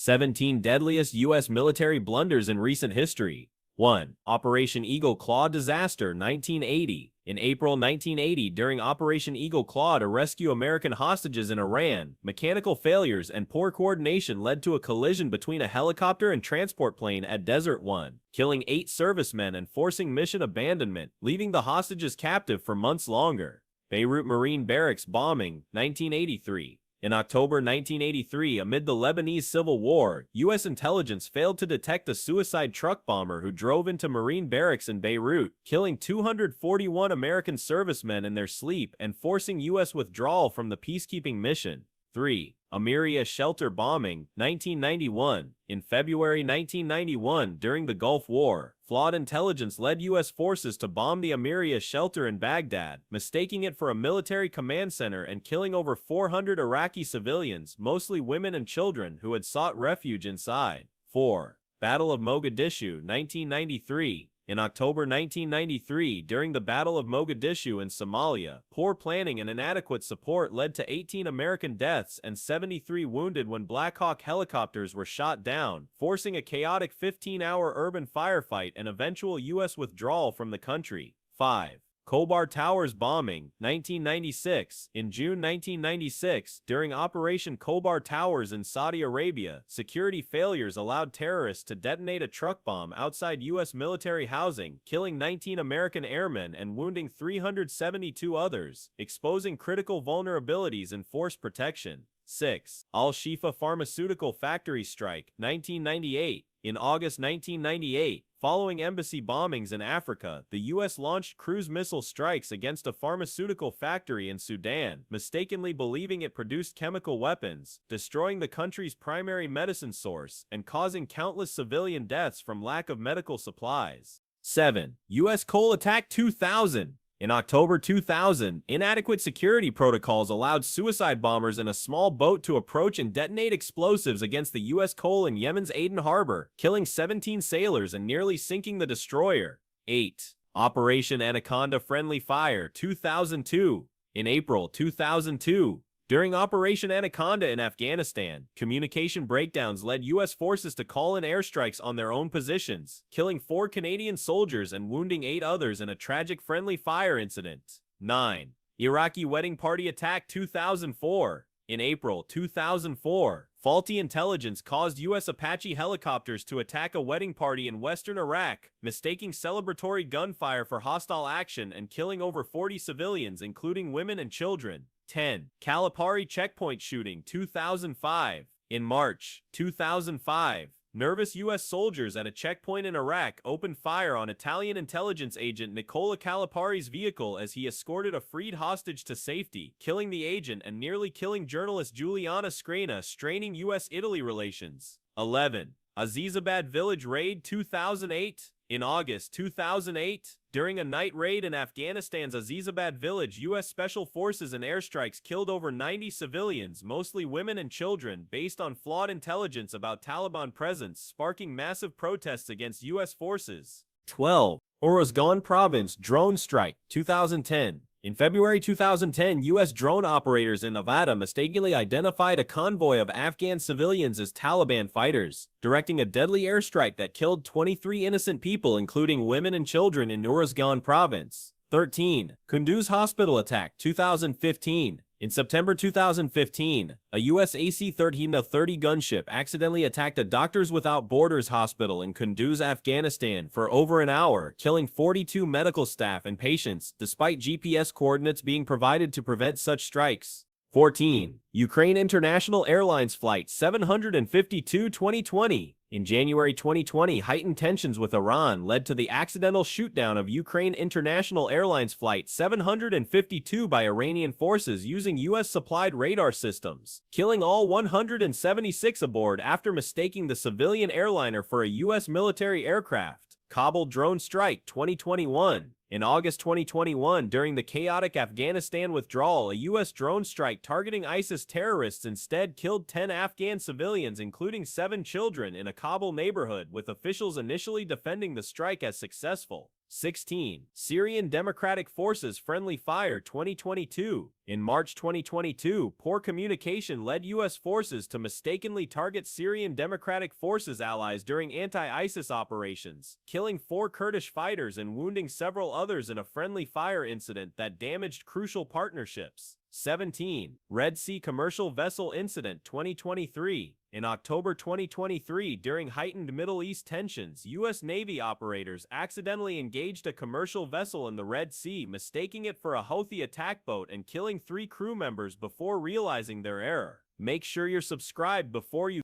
17 Deadliest U.S. military blunders in recent history. 1. Operation Eagle Claw Disaster 1980. In April 1980, during Operation Eagle Claw to rescue American hostages in Iran, mechanical failures and poor coordination led to a collision between a helicopter and transport plane at Desert 1, killing 8 servicemen and forcing mission abandonment, leaving the hostages captive for months longer. Beirut Marine Barracks bombing, 1983. In October 1983, amid the Lebanese Civil War, U.S. intelligence failed to detect a suicide truck bomber who drove into Marine barracks in Beirut, killing 241 American servicemen in their sleep and forcing U.S. withdrawal from the peacekeeping mission. 3. Amiriyah shelter bombing, 1991. In February 1991, during the Gulf War, flawed intelligence led U.S. forces to bomb the Amiriyah shelter in Baghdad, mistaking it for a military command center and killing over 400 Iraqi civilians, mostly women and children, who had sought refuge inside. 4. Battle of Mogadishu, 1993. In October 1993, during the Battle of Mogadishu in Somalia, poor planning and inadequate support led to 18 American deaths and 73 wounded when Black Hawk helicopters were shot down, forcing a chaotic 15-hour urban firefight and eventual U.S. withdrawal from the country. 5. Khobar Towers bombing, 1996. In June 1996, during Operation Khobar Towers in Saudi Arabia, security failures allowed terrorists to detonate a truck bomb outside U.S. military housing, killing 19 American airmen and wounding 372 others, exposing critical vulnerabilities in force protection. 6. Al-Shifa Pharmaceutical Factory Strike, 1998. In August 1998, following embassy bombings in Africa, the U.S. launched cruise missile strikes against a pharmaceutical factory in Sudan, mistakenly believing it produced chemical weapons, destroying the country's primary medicine source, and causing countless civilian deaths from lack of medical supplies. 7. U.S. Cole Attack 2000. In October 2000, inadequate security protocols allowed suicide bombers in a small boat to approach and detonate explosives against the U.S. Cole in Yemen's Aden Harbor, killing 17 sailors and nearly sinking the destroyer. 8. Operation Anaconda Friendly Fire 2002. In April 2002, during Operation Anaconda in Afghanistan, communication breakdowns led U.S. forces to call in airstrikes on their own positions, killing 4 Canadian soldiers and wounding 8 others in a tragic friendly fire incident. 9. Iraqi Wedding Party Attack 2004. In April 2004, faulty intelligence caused U.S. Apache helicopters to attack a wedding party in western Iraq, mistaking celebratory gunfire for hostile action and killing over 40 civilians, including women and children. 10. Calipari checkpoint shooting 2005. In March 2005, nervous U.S. soldiers at a checkpoint in Iraq opened fire on Italian intelligence agent Nicola Calipari's vehicle as he escorted a freed hostage to safety, killing the agent and nearly killing journalist Giuliana Screna, straining U.S.-Italy relations. 11. Azizabad village raid 2008. In August 2008, during a night raid in Afghanistan's Azizabad village, U.S. Special Forces and airstrikes killed over 90 civilians, mostly women and children, based on flawed intelligence about Taliban presence, sparking massive protests against U.S. forces. 12. Uruzgan Province drone strike 2010. In February 2010, U.S. drone operators in Nevada mistakenly identified a convoy of Afghan civilians as Taliban fighters, directing a deadly airstrike that killed 23 innocent people, including women and children, in Uruzgan Province. 13. Kunduz Hospital Attack 2015. In September 2015, a U.S. AC-13-30 gunship accidentally attacked a Doctors Without Borders hospital in Kunduz, Afghanistan for over an hour, killing 42 medical staff and patients, despite GPS coordinates being provided to prevent such strikes. 14. Ukraine International Airlines Flight 752 2020. In January 2020, heightened tensions with Iran led to the accidental shootdown of Ukraine International Airlines Flight 752 by Iranian forces using U.S.-supplied radar systems, killing all 176 aboard after mistaking the civilian airliner for a U.S. military aircraft. Kabul drone strike 2021. In August 2021, during the chaotic Afghanistan withdrawal, a U.S. drone strike targeting ISIS terrorists instead killed 10 Afghan civilians, including 7 children, in a Kabul neighborhood, with officials initially defending the strike as successful. 16. Syrian Democratic Forces Friendly Fire 2022. In March 2022, poor communication led U.S. forces to mistakenly target Syrian Democratic Forces allies during anti-ISIS operations, killing 4 Kurdish fighters and wounding several others in a friendly fire incident that damaged crucial partnerships. 17. Red Sea Commercial Vessel Incident 2023. In October 2023, during heightened Middle East tensions, U.S. Navy operators accidentally engaged a commercial vessel in the Red Sea, mistaking it for a Houthi attack boat and killing 3 crew members before realizing their error. Make sure you're subscribed before you